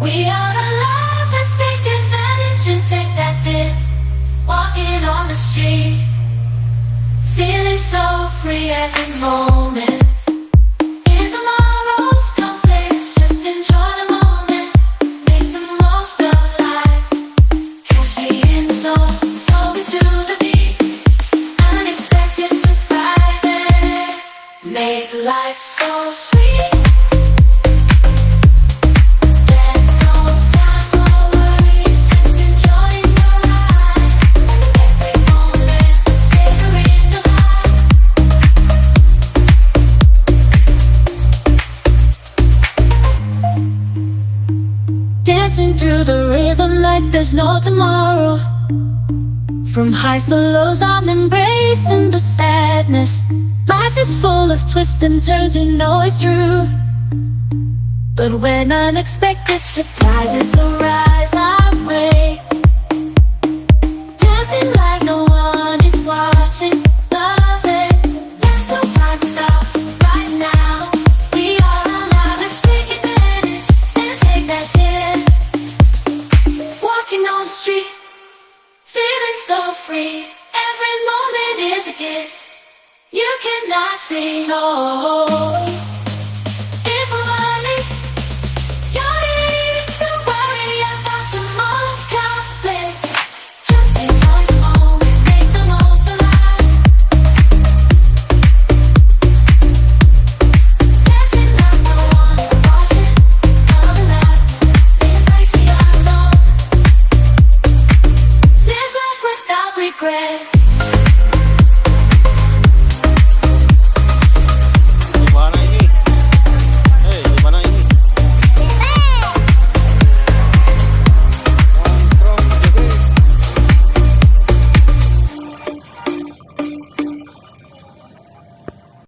We are alive, let's take advantage and take that dip. Walking on the street, feeling so free every moment. Here's tomorrow's conflicts, just enjoy the moment. Make the most of life. Catch me in the zone, flowing to the beat. Unexpected surprises make life so sweet. Dancing through the rhythm like there's no tomorrow. From highs to lows, I'm embracing the sadness. Life is full of twists and turns, you know it's true. But when unexpected surprises arise our way, dancing like no one is watching, love it. There's no time to stop right now. We are alive, let's take advantage and take that dip. Walking on the street, feeling so free. Every moment is a gift. You cannot say no.